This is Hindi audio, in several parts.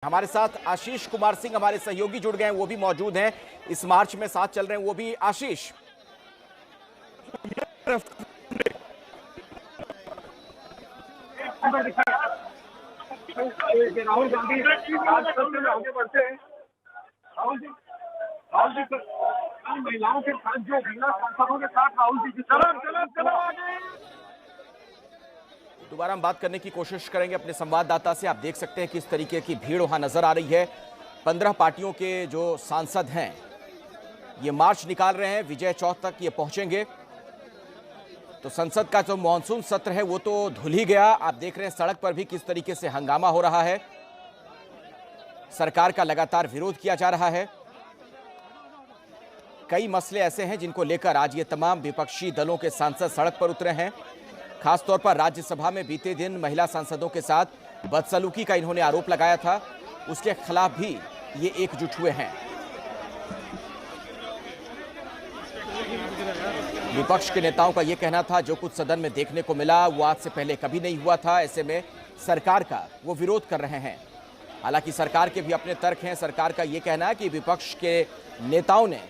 हमारे साथ आशीष कुमार सिंह हमारे सहयोगी जुड़ गए हैं, वो भी मौजूद हैं इस मार्च में साथ चल रहे हैं। वो भी आशीष, राहुल गांधी आगे बढ़ते हैं। राहुल जी महिलाओं के साथ जो महिला सांसदों के साथ राहुल जी चलो आगे। दोबारा हम बात करने की कोशिश करेंगे अपने संवाददाता से। आप देख सकते हैं किस तरीके की भीड़ वहां नजर आ रही है। 15 पार्टियों के जो सांसद हैं ये मार्च निकाल रहे हैं, विजय चौक तक ये पहुंचेंगे। तो संसद का जो मॉनसून सत्र है वो तो धुल ही गया। आप देख रहे हैं सड़क पर भी किस तरीके से हंगामा हो रहा है, सरकार का लगातार विरोध किया जा रहा है। कई मसले ऐसे हैं जिनको लेकर आज ये तमाम विपक्षी दलों के सांसद सड़क पर उतरे हैं। खासतौर पर राज्यसभा में बीते दिन महिला सांसदों के साथ बदसलूकी का इन्होंने आरोप लगाया था, उसके खिलाफ भी ये एकजुट हुए हैं। विपक्ष के नेताओं का यह कहना था जो कुछ सदन में देखने को मिला वो आज से पहले कभी नहीं हुआ था, ऐसे में सरकार का वो विरोध कर रहे हैं। हालांकि सरकार के भी अपने तर्क हैं। सरकार का यह कहना है कि विपक्ष के नेताओं ने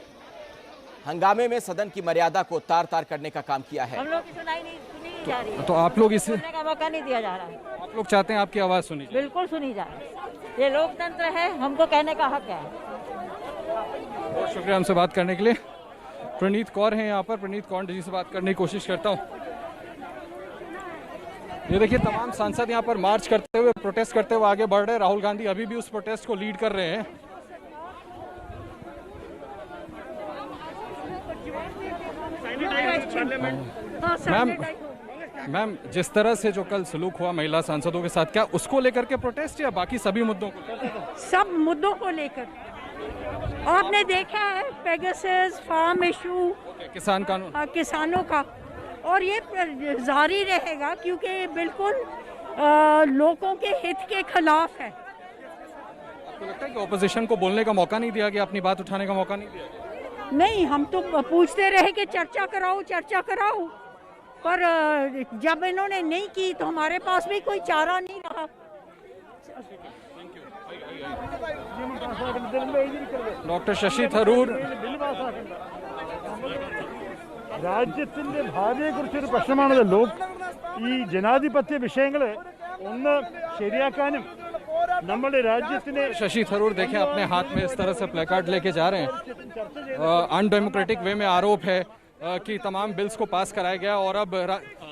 हंगामे में सदन की मर्यादा को तार तार करने का काम किया है। हम लोग की सुनाई नहीं सुनी जा रही है। तो आप लोग इसे सुनने का मौका नहीं दिया जा रहा है। आप लोग चाहते हैं आपकी आवाज सुनी जाए? बिल्कुल सुनी जा रही है। ये लोकतंत्र है, हमको कहने का हक है। बहुत शुक्रिया हमसे बात करने के लिए। प्रणीत कौर हैं यहाँ पर। प्रणीत कौर जी से बात करने की कोशिश करता हूँ। ये देखिए तमाम सांसद यहाँ पर मार्च करते हुए, प्रोटेस्ट करते हुए आगे बढ़ रहे हैं। राहुल गांधी अभी भी उस प्रोटेस्ट को लीड कर रहे हैं। मैम जिस तरह से जो कल सलूक हुआ महिला सांसदों के साथ, क्या उसको लेकर के प्रोटेस्ट या बाकी सभी मुद्दों को? सब मुद्दों को लेकर। आपने देखा है पेगासस फार्म इशू, किसान कानून, किसानों का, और ये जारी रहेगा क्योंकि बिल्कुल लोगों के हित के खिलाफ है। आपको लगता है कि ऑपोजिशन को बोलने का मौका नहीं दिया गया, अपनी बात उठाने का मौका नहीं दिया गया? नहीं, हम तो पूछते रहे कि चर्चा कराओ, पर जब इन्होंने नहीं की तो हमारे पास भी कोई चारा नहीं रहा। डॉक्टर शशि थरूर, രാജ്യത്തിന്റെ ഭാവിയെക്കുറിച്ചൊരു പ്രശ്നമാണല്ലോ ഈ ജനാധിപത്യ വിഷയങ്ങൾ ഒന്ന് ശരിയാക്കാനും നമ്മുടെ രാജ്യത്തിനെ। शशि थरूर देखें अपने हाथ में इस तरह से प्लेकार्ड लेके जा रहे हैं। अनडेमोक्रेटिक वे में आरोप है कि तमाम बिल्स को पास कराया गया। और अब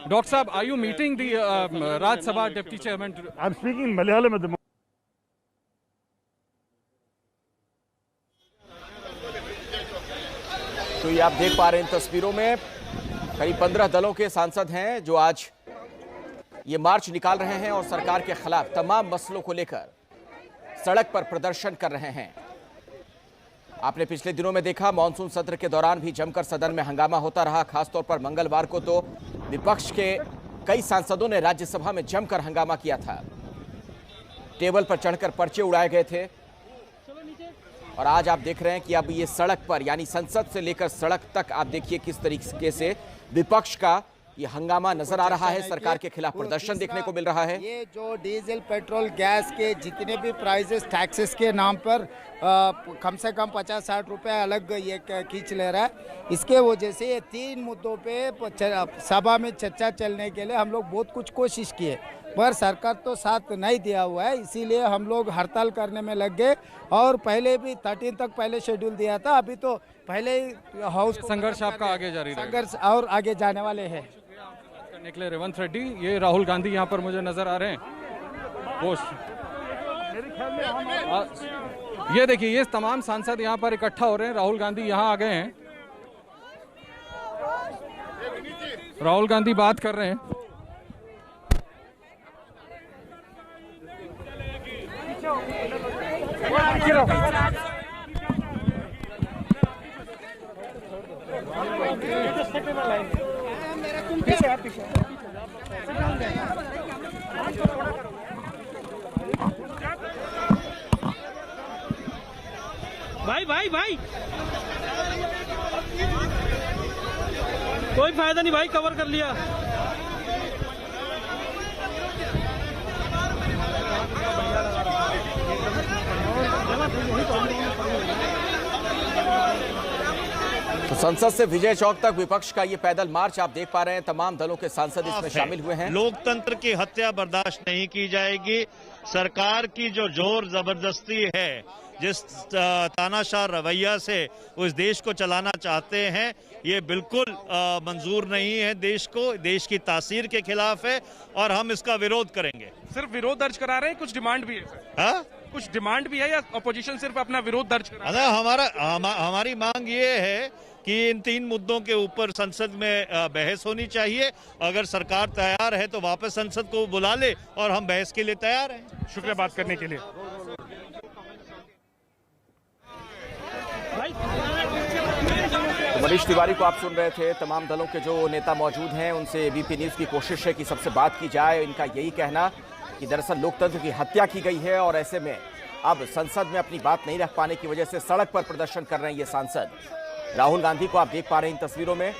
डॉक्टर साहब, are you meeting the Rajya Sabha deputy chairman? I am speaking Malayalam at the. तो ये आप देख पा रहे हैं इन तस्वीरों में करीब 15 दलों के सांसद हैं जो आज ये मार्च निकाल रहे हैं और सरकार के खिलाफ तमाम मसलों को लेकर सड़क पर प्रदर्शन कर रहे हैं। आपने पिछले दिनों में देखा मॉनसून सत्र के दौरान भी जमकर सदन में हंगामा होता रहा। खासतौर पर मंगलवार को तो विपक्ष के कई सांसदों ने राज्यसभा में जमकर हंगामा किया था, टेबल पर चढ़कर पर्चे उड़ाए गए थे। और आज आप देख रहे हैं कि अब ये सड़क पर, यानी संसद से लेकर सड़क तक, आप देखिए किस तरीके से विपक्ष का ये हंगामा नजर आ रहा है। सरकार के खिलाफ प्रदर्शन देखने को मिल रहा है। ये जो डीजल पेट्रोल गैस के जितने भी प्राइसेस टैक्सेस के नाम पर कम से कम 50-60 रुपए अलग ये खींच ले रहा है। इसके वजह से ये 3 मुद्दों पे सभा में चर्चा चलने के लिए हम लोग बहुत कुछ कोशिश किए, पर सरकार तो साथ नहीं दिया हुआ है। इसीलिए हम लोग हड़ताल करने में लग गए। और पहले भी 13 तक पहले शेड्यूल दिया था, अभी तो पहले ही हाउस संघर्ष आपका आगे जारी रहेगा। संघर्ष और आगे जाने वाले हैं। करने के लिए रेवंत रेड्डी, ये राहुल गांधी यहाँ पर मुझे नजर आ रहे हैं। ये देखिए ये तमाम सांसद यहाँ पर इकट्ठा हो रहे हैं। राहुल गांधी यहाँ आ गए हैं। राहुल गांधी बात कर रहे हैं। भाई कोई फायदा नहीं भाई, कवर कर लिया। तो संसद से विजय चौक तक विपक्ष का ये पैदल मार्च आप देख पा रहे हैं। तमाम दलों के सांसद इसमें शामिल हुए हैं। लोकतंत्र की हत्या बर्दाश्त नहीं की जाएगी। सरकार की जो जोर जबरदस्ती है, जिस तानाशाह रवैया से उस देश को चलाना चाहते हैं, ये बिल्कुल मंजूर नहीं है। देश को, देश की तासीर के खिलाफ है और हम इसका विरोध करेंगे। सिर्फ विरोध दर्ज करा रहे हैं, कुछ डिमांड भी है सर? हाँ, कुछ डिमांड भी है या अपोजिशन सिर्फ अपना विरोध दर्ज करा रहा है? हमारी मांग ये है कि इन 3 मुद्दों के ऊपर संसद में बहस होनी चाहिए। अगर सरकार तैयार है तो वापस संसद को बुला ले और हम बहस के लिए तैयार हैं। शुक्रिया बात करने के लिए। तो मनीष तिवारी को आप सुन रहे थे। तमाम दलों के जो नेता मौजूद हैं उनसे एबीपी न्यूज की कोशिश है कि सबसे बात की जाए। इनका यही कहना कि दरअसल लोकतंत्र की हत्या की गई है और ऐसे में अब संसद में अपनी बात नहीं रख पाने की वजह से सड़क पर प्रदर्शन कर रहे हैं ये सांसद। राहुल गांधी को आप देख पा रहे हैं इन तस्वीरों में।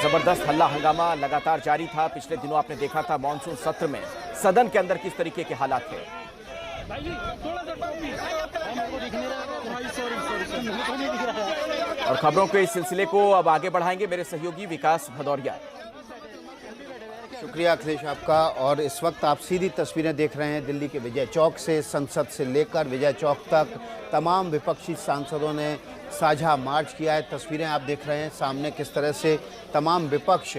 जबरदस्त हल्ला हंगामा लगातार जारी था। पिछले दिनों आपने देखा था मॉनसून सत्र में सदन के अंदर किस तरीके के हालात थे। और खबरों के इस सिलसिले को अब आगे बढ़ाएंगे मेरे सहयोगी विकास भदौरिया। शुक्रिया अखिलेश आपका। और इस वक्त आप सीधी तस्वीरें देख रहे हैं दिल्ली के विजय चौक से। संसद से लेकर विजय चौक तक तमाम विपक्षी सांसदों ने साझा मार्च किया है। तस्वीरें आप देख रहे हैं सामने किस तरह से तमाम विपक्ष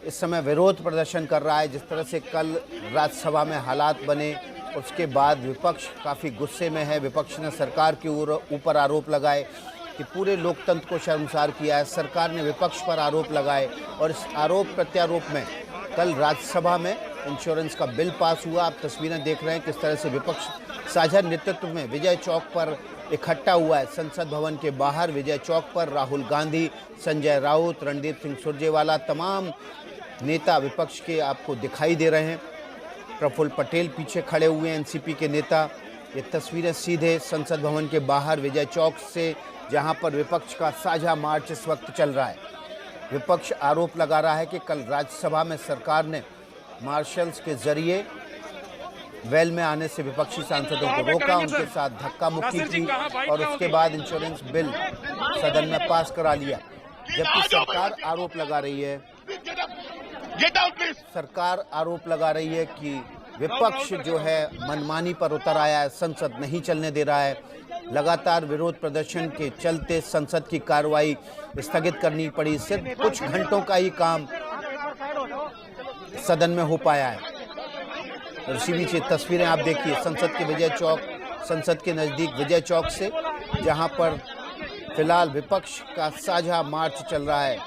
इस समय विरोध प्रदर्शन कर रहा है। जिस तरह से कल राज्यसभा में हालात बने, उसके बाद विपक्ष काफ़ी गुस्से में है। विपक्ष ने सरकार के ऊपर आरोप लगाए कि पूरे लोकतंत्र को शर्मसार किया है। सरकार ने विपक्ष पर आरोप लगाए और इस आरोप प्रत्यारोप में कल राज्यसभा में इंश्योरेंस का बिल पास हुआ। आप तस्वीरें देख रहे हैं किस तरह से विपक्ष साझा नेतृत्व में विजय चौक पर इकट्ठा हुआ है। संसद भवन के बाहर विजय चौक पर राहुल गांधी, संजय राउत, रणदीप सिंह सुरजेवाला, तमाम नेता विपक्ष के आपको दिखाई दे रहे हैं। प्रफुल्ल पटेल पीछे खड़े हुए हैं, एनसीपी के नेता। ये तस्वीरें सीधे संसद भवन के बाहर विजय चौक से, जहां पर विपक्ष का साझा मार्च इस वक्त चल रहा है। विपक्ष आरोप लगा रहा है कि कल राज्यसभा में सरकार ने मार्शल्स के जरिए वेल में आने से विपक्षी सांसदों को रोका, उनके साथ धक्का मुक्की की और उसके बाद इंश्योरेंस बिल सदन में पास करा लिया। जबकि सरकार आरोप लगा रही है कि विपक्ष जो है मनमानी पर उतर आया है, संसद नहीं चलने दे रहा है। लगातार विरोध प्रदर्शन के चलते संसद की कार्रवाई स्थगित करनी पड़ी। सिर्फ कुछ घंटों का ही काम सदन में हो पाया है। और इसी बीच तस्वीरें आप देखिए संसद के विजय चौक, संसद के नज़दीक विजय चौक से, जहां पर फिलहाल विपक्ष का साझा मार्च चल रहा है।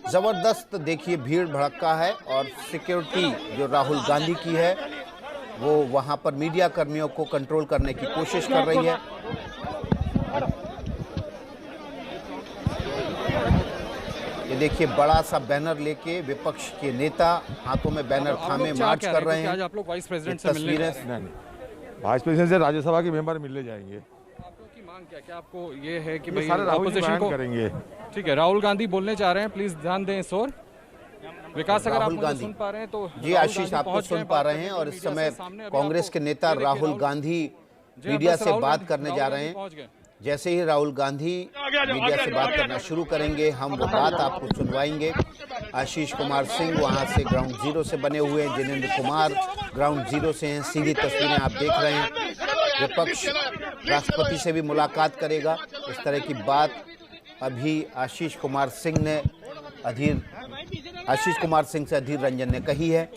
जबरदस्त देखिए भीड़ भड़का है और सिक्योरिटी जो राहुल गांधी की है वो वहां पर मीडिया कर्मियों को कंट्रोल करने की कोशिश कर रही है। ये देखिए बड़ा सा बैनर लेके विपक्ष के नेता हाथों में बैनर थामे मार्च कर रहे हैं। आज आप लोग वाइस प्रेसिडेंट से मिलने वाइस प्रेसिडेंट से राज्यसभा के मेंबर मिलने जाएंगे। आपको की मांग क्या आपको ये है कि भाई सारे अपोजिशन को करेंगे? ठीक है, राहुल गांधी बोलने जा रहे हैं, प्लीज ध्यान दें इस ओर। विकास अगर आप मुझे सुन पा रहे हैं तो जी आशीष आपको सुन पा रहे हैं। और इस समय कांग्रेस के नेता राहुल गांधी मीडिया से बात करने जा रहे हैं। जैसे ही राहुल गांधी मीडिया से बात करना शुरू करेंगे हम वो बात आपको सुनवाएंगे। आशीष कुमार सिंह वहां से ग्राउंड जीरो से बने हुए हैं, जिनेंद्र कुमार ग्राउंड जीरो से हैं। सीधी तस्वीरें आप देख रहे हैं। विपक्ष राष्ट्रपति से भी मुलाकात करेगा, इस तरह की बात अभी आशीष कुमार सिंह से अधीर रंजन ने कही है।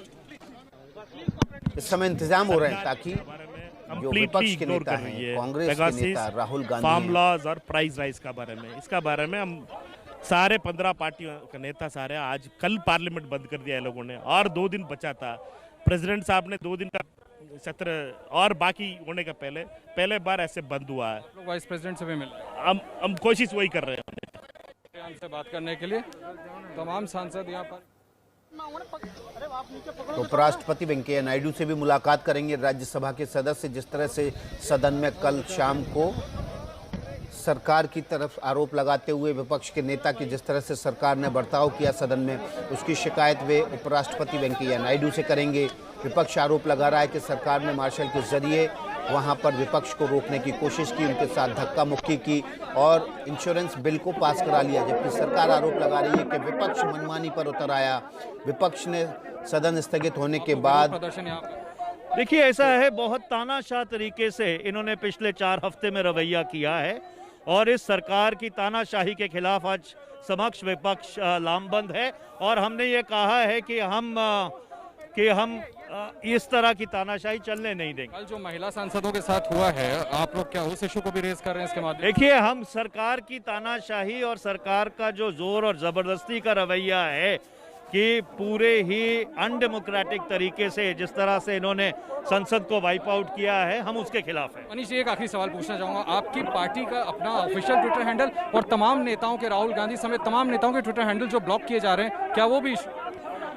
इस समय इंतजाम हो रहे हैं ताकि जो विपक्ष के नेता हैं, कांग्रेस के नेता राहुल गांधी, फार्म लॉज और प्राइस राइज का बारे में, इसका बारे में हम सारे 15 पार्टियों के नेता सारे आज कल पार्लियामेंट बंद कर दिया है लोगों ने, और 2 दिन बचा था। प्रेसिडेंट साहब ने 2 दिन का सत्र और बाकी होने का पहले बार ऐसे बंद हुआ है। वाइस प्रेसिडेंट से भी मिल, हम कोशिश वही कर रहे हैं से बात करने के लिए। तमाम सांसद यहाँ पर तो उपराष्ट्रपति वेंकैया नायडू से भी मुलाकात करेंगे राज्यसभा के सदस्य। जिस तरह से सदन में कल शाम को सरकार की तरफ आरोप लगाते हुए विपक्ष के नेता की जिस तरह से सरकार ने बर्ताव किया सदन में, उसकी शिकायत वे उपराष्ट्रपति वेंकैया नायडू से करेंगे। विपक्ष आरोप लगा रहा है कि सरकार ने मार्शल के जरिए वहां पर विपक्ष को रोकने की कोशिश की, उनके साथ धक्का मुक्की की और इंश्योरेंस बिल को पास करा लिया। जबकि सरकार आरोप लगा रही है कि विपक्ष मनमानी पर उतर आया। विपक्ष ने सदन स्थगित होने के बाद देखिए, ऐसा है, बहुत तानाशाह तरीके से इन्होंने पिछले 4 हफ्ते में रवैया किया है और इस सरकार की तानाशाही के खिलाफ आज समक्ष विपक्ष लामबंद है। और हमने ये कहा है कि हम इस तरह की तानाशाही चलने नहीं देंगे। कल जो महिला सांसदों के साथ हुआ है, आप लोग क्या उस इशू को भी रेज कर रहे हैं इसके माध्यम? देखिए, हम सरकार की तानाशाही और सरकार का जो जोर और जबरदस्ती का रवैया है कि पूरे ही अनडेमोक्रेटिक तरीके से जिस तरह से इन्होंने संसद को वाइप आउट किया है, हम उसके खिलाफ हैं। मनीष जी, एक आखिरी सवाल पूछना चाहूंगा। आपकी पार्टी का अपना ऑफिशियल ट्विटर हैंडल और तमाम नेताओं के, राहुल गांधी समेत तमाम नेताओं के ट्विटर हैंडल जो ब्लॉक किए जा रहे हैं, क्या वो भी?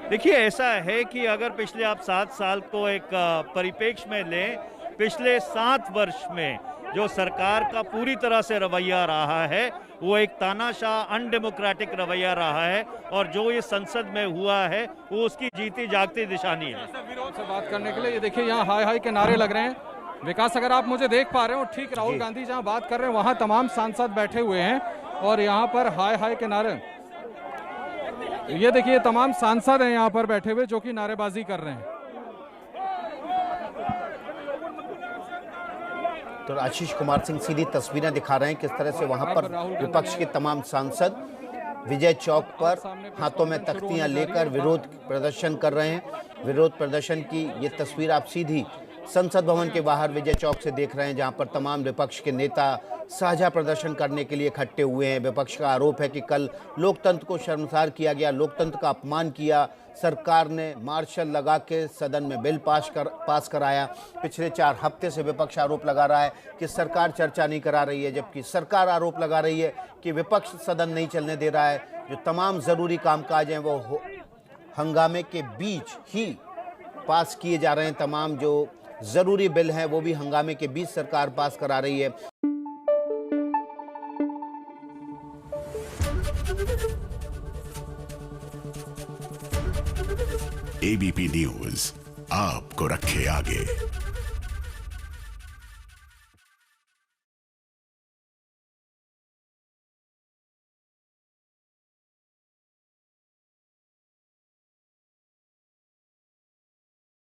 देखिए, ऐसा है कि अगर पिछले आप 7 साल को एक परिप्रेक्ष्य में लें, पिछले 7 वर्ष में जो सरकार का पूरी तरह से रवैया रहा है वो एक तानाशाह अनडेमोक्रेटिक रवैया रहा है और जो ये संसद में हुआ है वो उसकी जीती जागती निशानी है। विरोध से बात करने के लिए ये देखिए, यहाँ हाय हाय के नारे लग रहे हैं। विकास, अगर आप मुझे देख पा रहे हो, ठीक राहुल गांधी जहाँ बात कर रहे हैं वहाँ तमाम सांसद बैठे हुए हैं और यहाँ पर हाय हाय के नारे, ये देखिए तमाम सांसद हैं यहाँ पर बैठे हुए जो कि नारेबाजी कर रहे हैं। तो आशीष कुमार सिंह सीधी तस्वीरें दिखा रहे हैं किस तरह से वहां पर विपक्ष के तमाम सांसद विजय चौक पर हाथों में तख्तियां लेकर विरोध प्रदर्शन कर रहे हैं। विरोध प्रदर्शन की ये तस्वीर आप सीधी संसद भवन के बाहर विजय चौक से देख रहे हैं, जहां पर तमाम विपक्ष के नेता साझा प्रदर्शन करने के लिए इकट्ठे हुए हैं। विपक्ष का आरोप है कि कल लोकतंत्र को शर्मसार किया गया, लोकतंत्र का अपमान किया। सरकार ने मार्शल लगा के सदन में बिल पास कराया। पिछले 4 हफ्ते से विपक्ष आरोप लगा रहा है कि सरकार चर्चा नहीं करा रही है, जबकि सरकार आरोप लगा रही है कि विपक्ष सदन नहीं चलने दे रहा है। जो तमाम ज़रूरी कामकाज हैं वो हंगामे के बीच ही पास किए जा रहे हैं। तमाम जो ज़रूरी बिल हैं वो भी हंगामे के बीच सरकार पास करा रही है। एबीपी न्यूज़ आपको रखे आगे।